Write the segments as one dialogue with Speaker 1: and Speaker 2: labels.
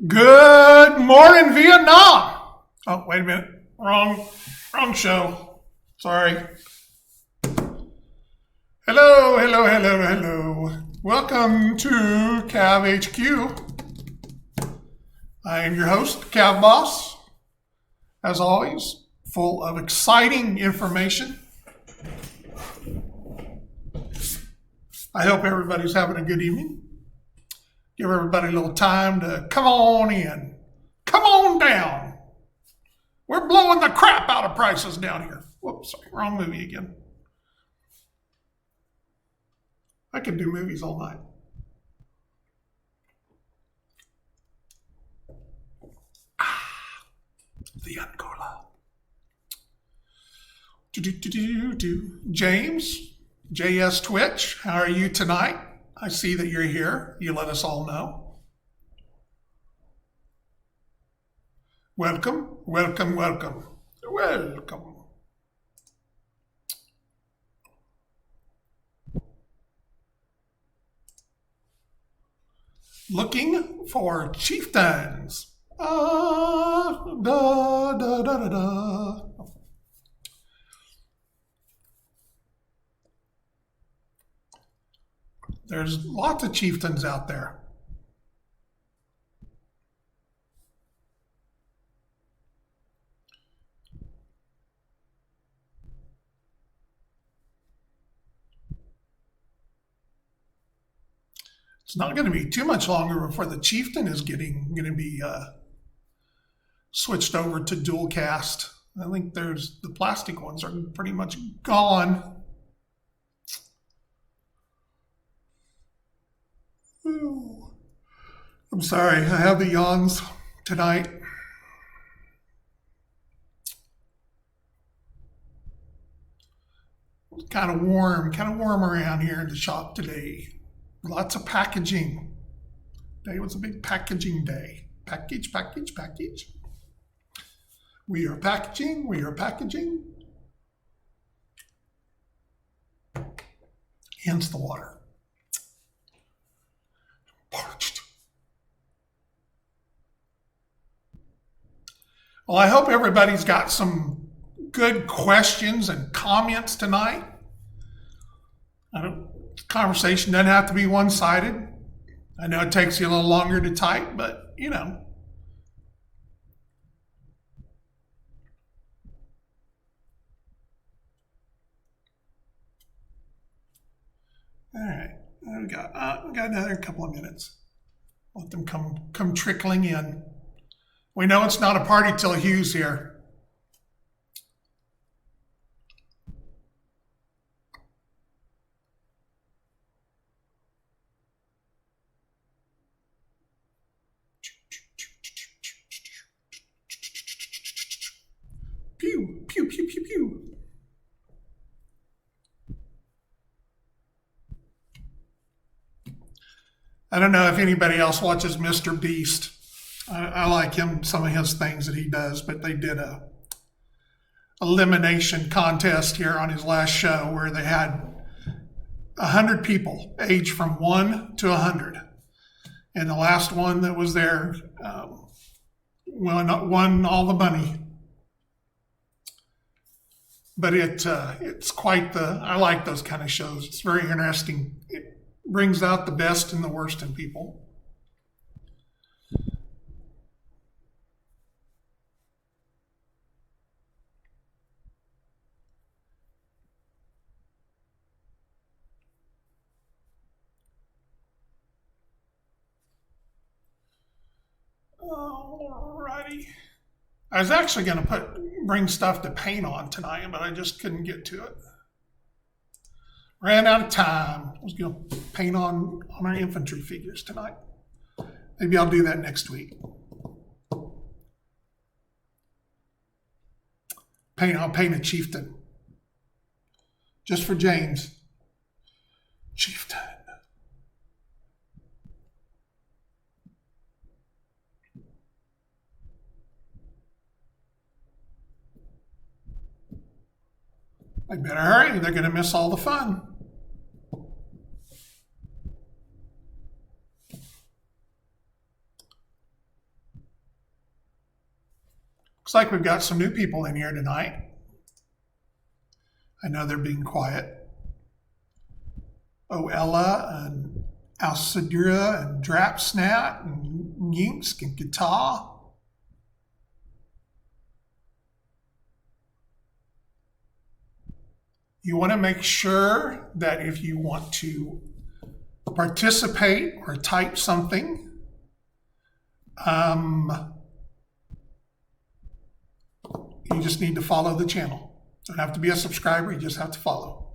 Speaker 1: Good morning, Vietnam. Oh, wait a minute. Wrong show. Sorry. Hello. Welcome to CAV HQ. I am your host, CAV Boss. As always, full of exciting information. I hope everybody's having a good evening. Give everybody a little time to come on in. Come on down. We're blowing the crap out of prices down here. Whoops, sorry, wrong movie again. I could do movies all night. The Angola. James, JS Twitch, how are you tonight? I see that you're here. You let us all know. Welcome. Looking for chieftains. There's lots of chieftains out there. It's not going to be too much longer before the chieftain is going to be switched over to dual cast. I think the plastic ones are pretty much gone. Ooh. I'm sorry, I have the yawns tonight. It's kind of warm around here in the shop today. Lots of packaging. Today was a big packaging day. Package. We are packaging. Hence the water. Parched. Well, I hope everybody's got some good questions and comments tonight. Conversation doesn't have to be one-sided. I know it takes you a little longer to type, but you know. All right. We got another couple of minutes. Let them come trickling in. We know it's not a party till Hugh's here. Pew. I don't know if anybody else watches Mr. Beast. I like him, some of his things that he does, but they did a elimination contest here on his last show where they had 100 people aged from 1 to 100. And the last one that was there won all the money. But it's quite I like those kind of shows. It's very interesting. It brings out the best and the worst in people. Alrighty. I was actually going to bring stuff to paint on tonight, but I just couldn't get to it. Ran out of time. I was going to paint on our infantry figures tonight. Maybe I'll do that next week. I'll paint a chieftain. Just for James. Chieftain. They better hurry. They're going to miss all the fun. like we've got some new people in here tonight. I know they're being quiet. Oella and Alcidura and Drapsnat and Yinsk and Guitar. You want to make sure that if you want to participate or type something, you just need to follow the channel. You don't have to be a subscriber, you just have to follow.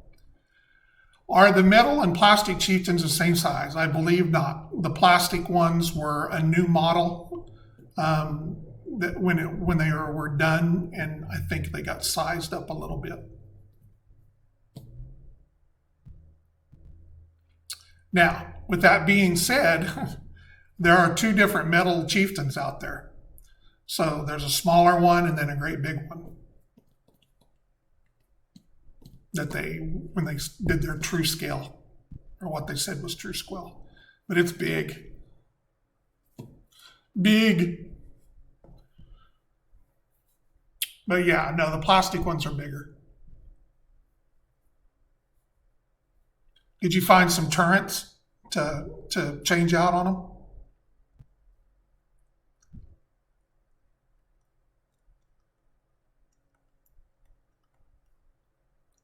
Speaker 1: Are the metal and plastic chieftains the same size? I believe not. The plastic ones were a new model that when they were done, and I think they got sized up a little bit. Now, with that being said, there are two different metal chieftains out there. So there's a smaller one and then a great big one that when they did their true scale, or what they said was true scale. But it's big. Big. But yeah, no, the plastic ones are bigger. Did you find some turrets to change out on them?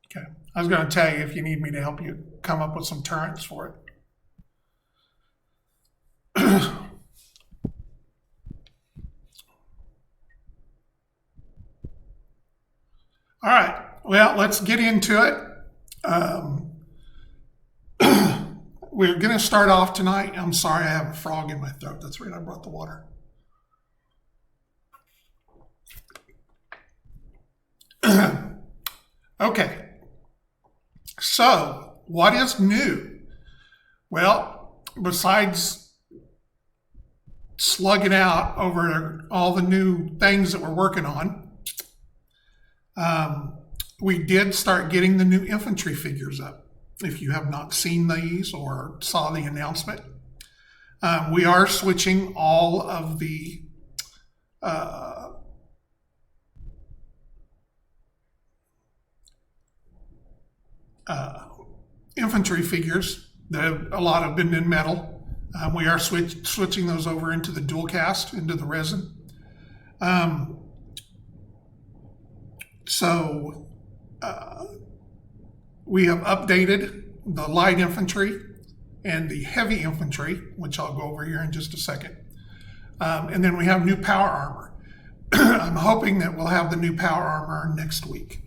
Speaker 1: Okay. I was going to tell you if you need me to help you come up with some turrets for it. All right. Well, let's get into it. We're going to start off tonight. I'm sorry, I have a frog in my throat. That's right, I brought the water. Okay. So, what is new? Well, besides slugging out over all the new things that we're working on, we did start getting the new infantry figures up. If you have not seen these or saw the announcement, we are switching all of the infantry figures. A lot have been in metal. We are switching those over into the dual cast, into the resin. We have updated the light infantry and the heavy infantry, which I'll go over here in just a second. And then we have new power armor. I'm hoping that we'll have the new power armor next week.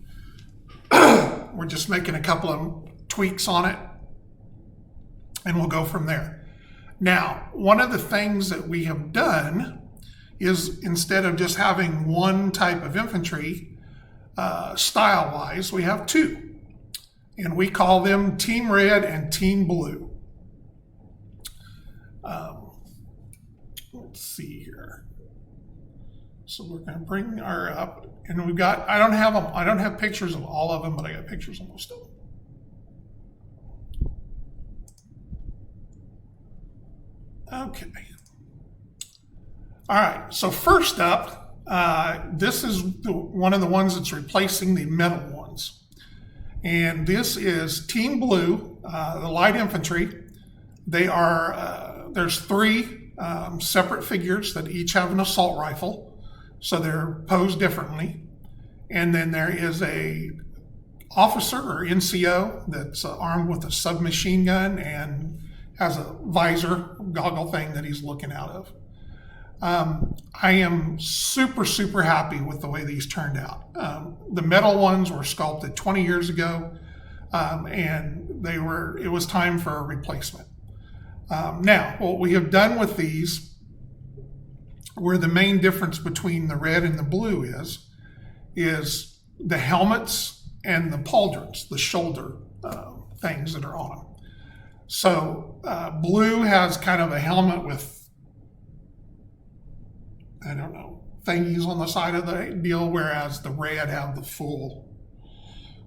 Speaker 1: We're just making a couple of tweaks on it, and we'll go from there. Now, one of the things that we have done is instead of just having one type of infantry, style-wise, we have two. And we call them Team Red and Team Blue. Let's see here. So we're going to bring our up, and we've got, I don't have pictures of all of them, but I got pictures of most of them. Okay. All right, so first up, this is one of the ones that's replacing the metal ones. And this is Team Blue, the light infantry. They are, there's three separate figures that each have an assault rifle, so they're posed differently. And then there is a officer or NCO that's armed with a submachine gun and has a visor goggle thing that he's looking out of. I am super, super happy with the way these turned out. The metal ones were sculpted 20 years ago, and it was time for a replacement. Now, what we have done with these, where the main difference between the red and the blue is the helmets and the pauldrons, the shoulder things that are on them. So blue has kind of a helmet with, I don't know, thingies on the side of the deal, whereas the red have the full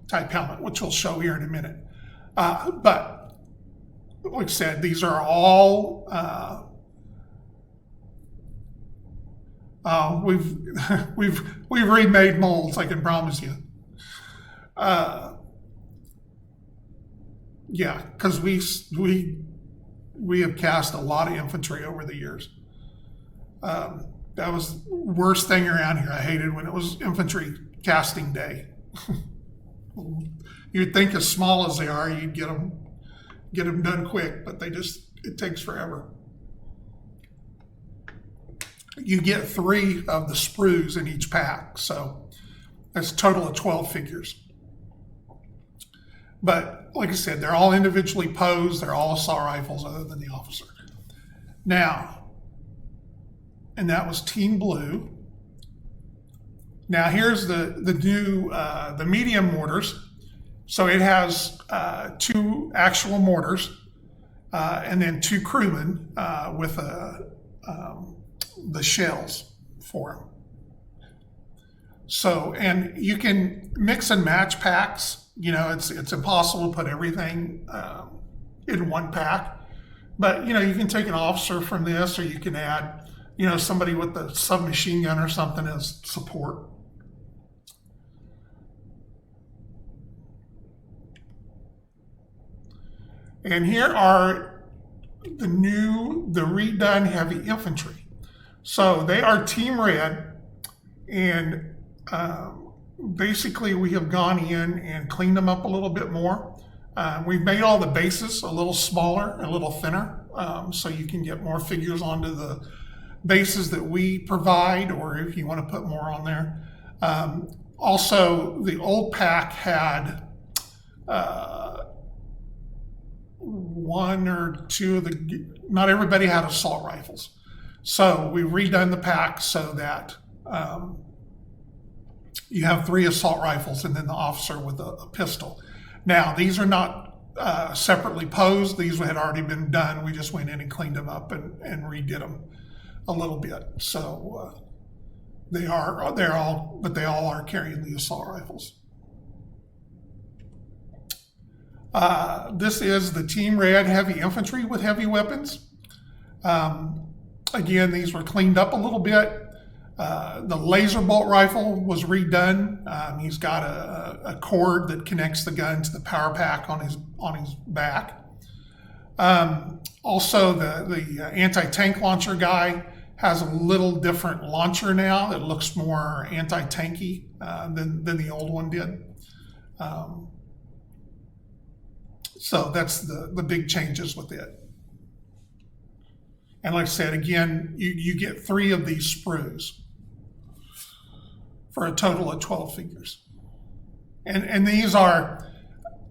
Speaker 1: type helmet, which we'll show here in a minute. But like I said, these are all We've we've remade molds, I can promise you. Yeah, because we have cast a lot of infantry over the years. That was the worst thing around here. I hated when it was infantry casting day. You'd think as small as they are, you'd get them done quick, but it takes forever. You get 3 of the sprues in each pack, so that's a total of 12 figures. But like I said, they're all individually posed. They're all assault rifles other than the officer. Now, and that was Team Blue. Now here's the new the medium mortars. So it has 2 actual mortars and then 2 crewmen with the shells for them. So, and you can mix and match packs. It's impossible to put everything in one pack. But, you can take an officer from this, or you can add, somebody with the submachine gun or something as support. And here are the redone heavy infantry. So they are Team Red, and basically we have gone in and cleaned them up a little bit more. We've made all the bases a little smaller, a little thinner, so you can get more figures onto the bases that we provide, or if you want to put more on there. Also, the old pack had 1 or 2 of not everybody had assault rifles. So we redone the pack so that you have 3 assault rifles and then the officer with a pistol. Now, these are not separately posed. These had already been done. We just went in and cleaned them up and redid them a little bit. So they all are carrying the assault rifles. This is the Team Red heavy infantry with heavy weapons. Again, these were cleaned up a little bit. The laser bolt rifle was redone. He's got a cord that connects the gun to the power pack on his back. Also, the anti-tank launcher guy has a little different launcher now that looks more anti-tanky than the old one did. So that's the big changes with it. And like I said, again, you get 3 of these sprues for a total of 12 figures. And these are,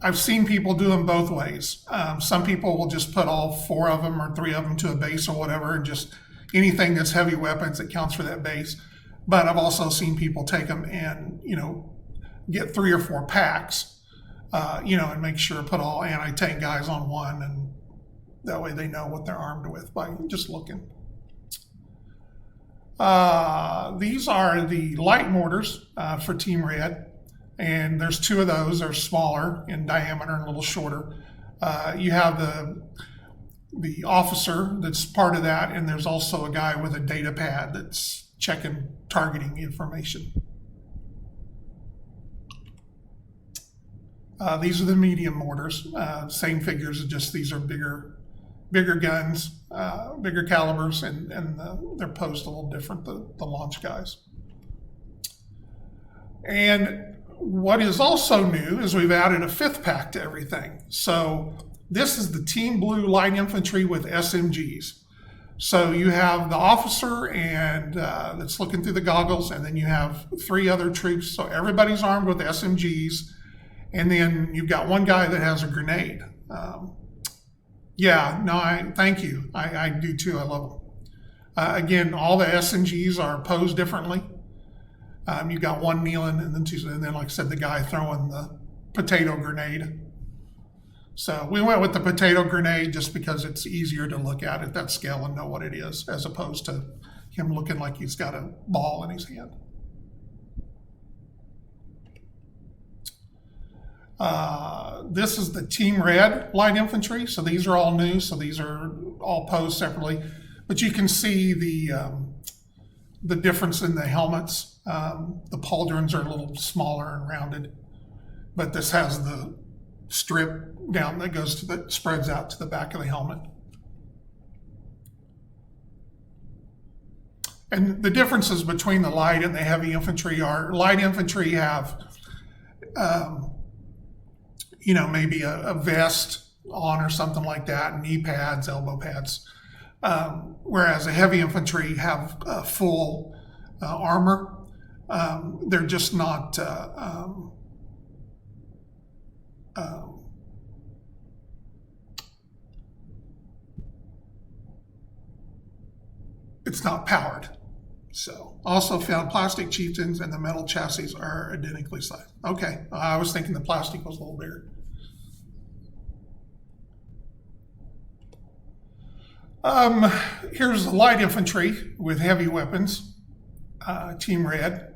Speaker 1: I've seen people do them both ways. Some people will just put all 4 of them or 3 of them to a base or whatever, and just anything that's heavy weapons that counts for that base. But I've also seen people take them and, get 3 or 4 packs, and make sure to put all anti-tank guys on one, and that way they know what they're armed with by just looking. These are the light mortars for Team Red, and there's 2 of those. They're smaller in diameter and a little shorter. You have the officer that's part of that, and there's also a guy with a data pad that's checking targeting information. These are the medium mortars, same figures, just these are bigger guns, bigger calibers, and they're posed a little different, the launch guys. And what is also new is we've added a 5th pack to everything. So this is the Team Blue light infantry with SMGs. So you have the officer and that's looking through the goggles, and then you have 3 other troops. So everybody's armed with SMGs, and then you've got 1 guy that has a grenade. Thank you. I do too. I love them. Again, all the SMGs are posed differently. You've got 1 kneeling, and then, like I said, the guy throwing the potato grenade. So we went with the potato grenade just because it's easier to look at that scale and know what it is, as opposed to him looking like he's got a ball in his hand. This is the Team Red light infantry. So these are all new. So these are all posed separately. But you can see the the difference in the helmets. The pauldrons are a little smaller and rounded, but this has the strip down that goes to the spreads out to the back of the helmet. And the differences between the light and the heavy infantry are light infantry have, maybe a vest on or something like that, knee pads, elbow pads, whereas a heavy infantry have full armor. They're just not it's not powered. So, also found plastic chieftains and the metal chassis are identically sized. Okay, I was thinking the plastic was a little bigger. Here's the light infantry with heavy weapons, Team Red.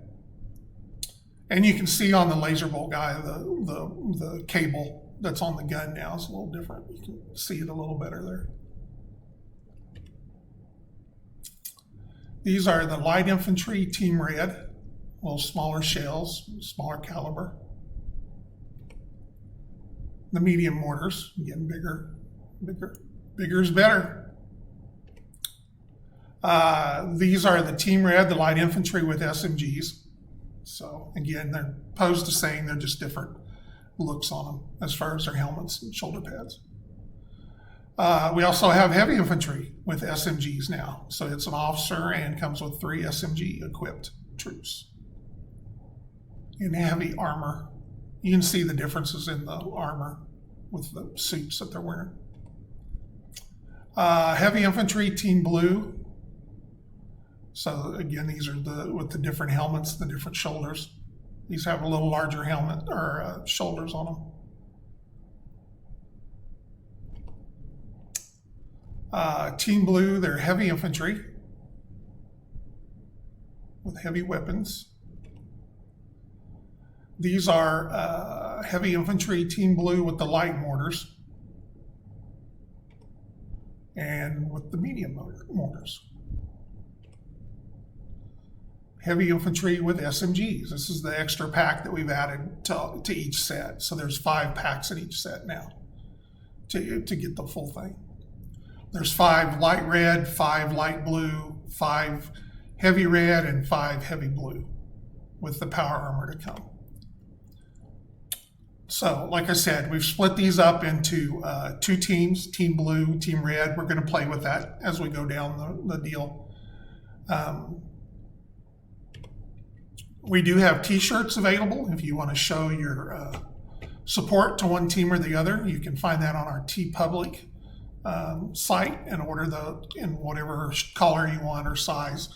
Speaker 1: And you can see on the laser bolt guy, the cable that's on the gun now is a little different. You can see it a little better there. These are the light infantry, Team Red, a little smaller shells, smaller caliber. The medium mortars, again, bigger is better. These are the Team Red, the light infantry with SMGs. So again, they're posed the same, they're just different looks on them as far as their helmets and shoulder pads. We also have heavy infantry with SMGs now. So it's an officer and comes with 3 SMG equipped troops in heavy armor. You can see the differences in the armor with the suits that they're wearing. Heavy infantry, Team Blue. So again, these are with the different helmets, the different shoulders. These have a little larger helmet or shoulders on them. Team Blue, they're heavy infantry with heavy weapons. These are heavy infantry, Team Blue with the light mortars and with the medium mortars. Heavy infantry with SMGs. This is the extra pack that we've added to each set. So there's 5 packs in each set now to get the full thing. There's 5 light red, 5 light blue, 5 heavy red, and 5 heavy blue with the power armor to come. So, like I said, we've split these up into 2 teams, Team Blue, Team Red. We're going to play with that as we go down the deal. We do have t-shirts available if you want to show your support to one team or the other. You can find that on our TeePublic site and order in whatever color you want or size.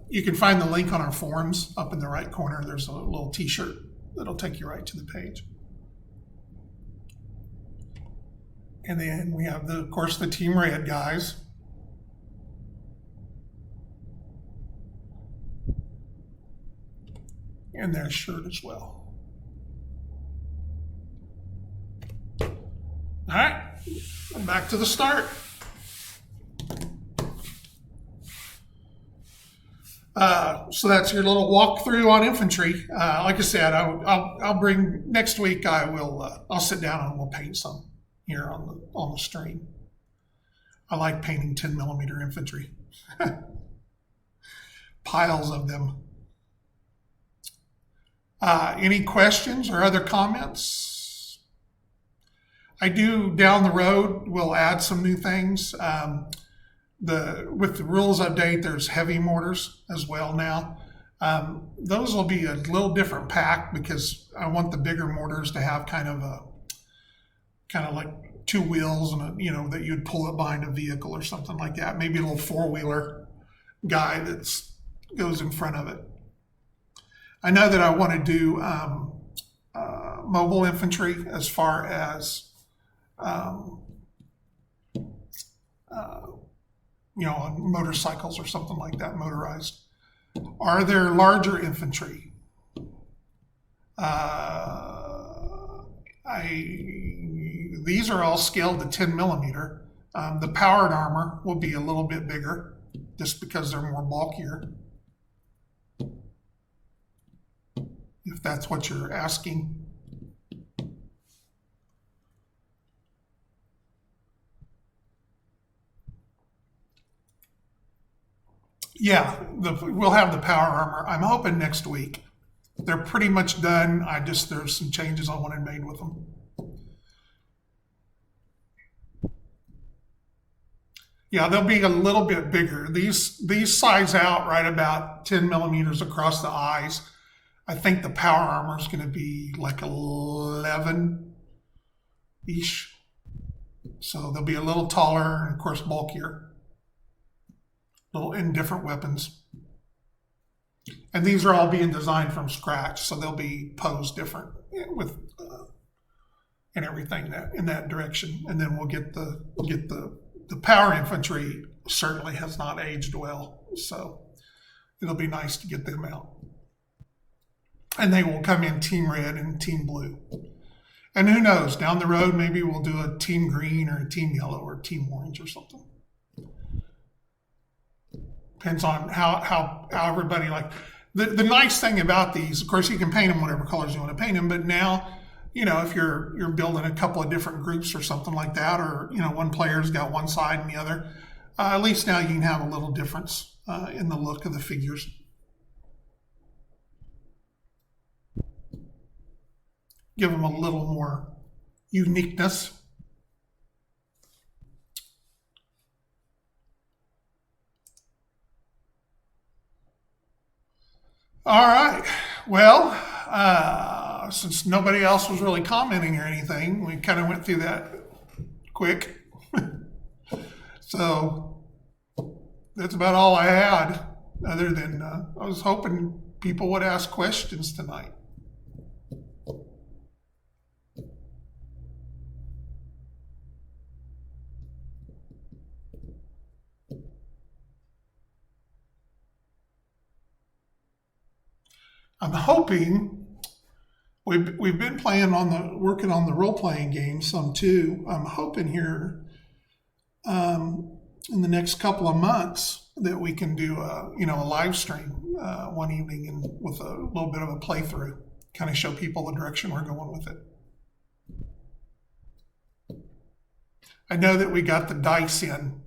Speaker 1: You can find the link on our forums up in the right corner. There's a little t-shirt that'll take you right to the page. And then we have, of course, the Team Red guys. And their shirt as well. All right. Back to the start. So that's your little walkthrough on infantry. Like I said, I'll bring next week. I'll sit down and we'll paint some here on the stream. I like painting 10mm infantry. Piles of them. Any questions or other comments? I do down the road, we'll add some new things. With the rules update, there's heavy mortars as well now. Those will be a little different pack because I want the bigger mortars to have kind of like 2 wheels and that you'd pull it behind a vehicle or something like that. Maybe a little 4-wheeler guy that goes in front of it. I know that I want to do mobile infantry as far as on motorcycles or something like that, motorized. Are there larger infantry? These are all scaled to 10mm. The powered armor will be a little bit bigger. just because they're more bulkier. If that's what you're asking. Yeah, we'll have the power armor. I'm hoping next week. They're pretty much done. There's some changes I wanted made with them. Yeah, they'll be a little bit bigger. These size out right about 10 millimeters across the eyes. I think the power armor is going to be like 11-ish. So they'll be a little taller and, of course, bulkier. Little in different weapons. And these are all being designed from scratch, so they'll be posed different with and everything in that direction. And then we'll get the power infantry certainly has not aged well, so it'll be nice to get them out. And they will come in team red and team blue. And who knows, down the road maybe we'll do a team green or a team yellow or a team orange or something. Depends on how everybody like. The nice thing about these, of course, you can paint them whatever colors you want to paint them, but now, if you're building a couple of different groups or something like that, or, one player's got one side and the other, at least now you can have a little difference in the look of the figures. Give them a little more uniqueness. All right. Well, since nobody else was really commenting or anything, we kind of went through that quick. So that's about all I had, other than I was hoping people would ask questions tonight. I'm hoping we've been working on the role-playing game some too. I'm hoping here in the next couple of months that we can do a live stream one evening and with a little bit of a playthrough, kind of show people the direction we're going with it. I know that we got the dice in,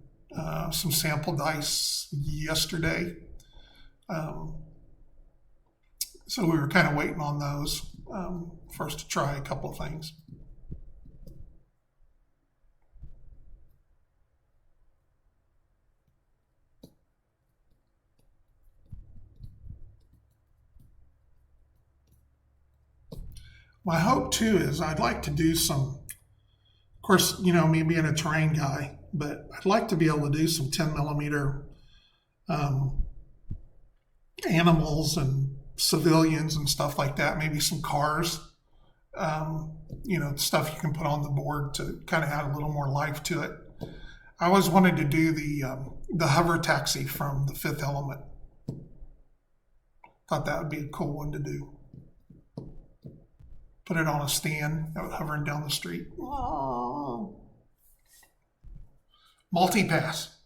Speaker 1: some sample dice yesterday. So we were kind of waiting on those for us to try a couple of things. My hope too is I'd like to do some, of course, me being a terrain guy, but I'd like to be able to do some 10 millimeter animals and civilians and stuff like that, maybe some cars, stuff you can put on the board to kind of add a little more life to it. I always wanted to do the hover taxi from The Fifth Element. Thought that would be a cool one to do. Put it on a stand, hovering down the street. Oh. Multi-pass.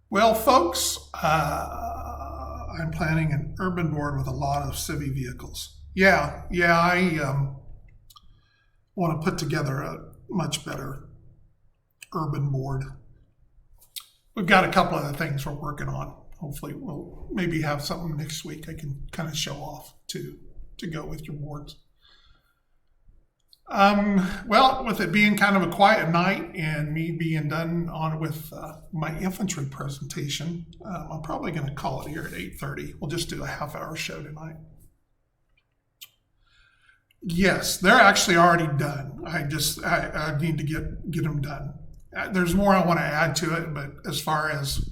Speaker 1: Well, folks, I'm planning an urban board with a lot of civvy vehicles. I want to put together a much better urban board. We've got a couple other things we're working on. Hopefully we'll maybe have something next week I can kind of show off to go with your boards. Well, with it being kind of a quiet night and me being done on with my infantry presentation, I'm probably going to call it here at 8:30. We'll just do a half-hour show tonight. Yes, they're actually already done. I need to get them done. There's more I want to add to it, but as far as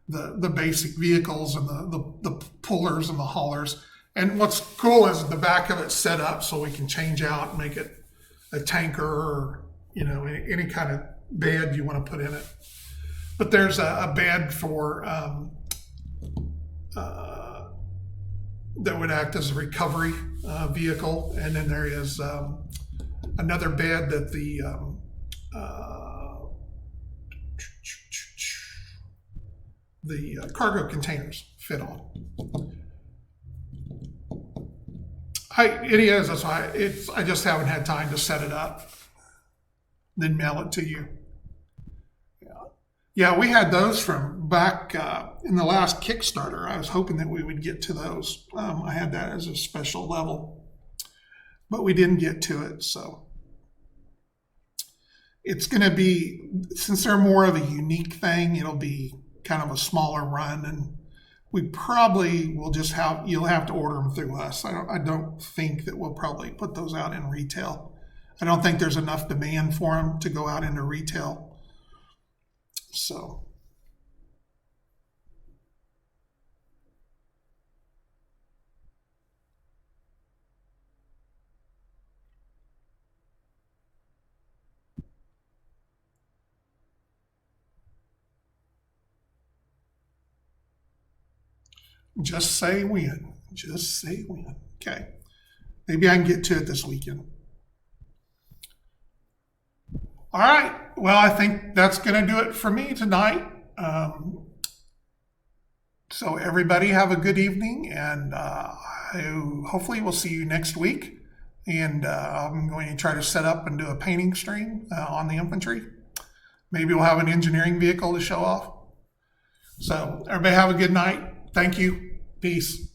Speaker 1: the basic vehicles and the pullers and the haulers, and what's cool is the back of it's set up so we can change out and make it a tanker or any kind of bed you want to put in it. But there's a bed for that would act as a recovery vehicle, and then there is another bed that the cargo containers fit on. It is. That's why I just haven't had time to set it up, then mail it to you. Yeah, we had those from back in the last Kickstarter. I was hoping that we would get to those. I had that as a special level, but we didn't get to it. So it's going to be, since they're more of a unique thing, it'll be kind of a smaller run, and we probably will just you'll have to order them through us. I don't think that we'll probably put those out in retail. I don't think there's enough demand for them to go out into retail. So. Just say when. Just say when. Okay. Maybe I can get to it this weekend. All right. Well, I think that's going to do it for me tonight. So everybody have a good evening, and hopefully we'll see you next week. And I'm going to try to set up and do a painting stream on the infantry. Maybe we'll have an engineering vehicle to show off. So everybody have a good night. Thank you. Peace.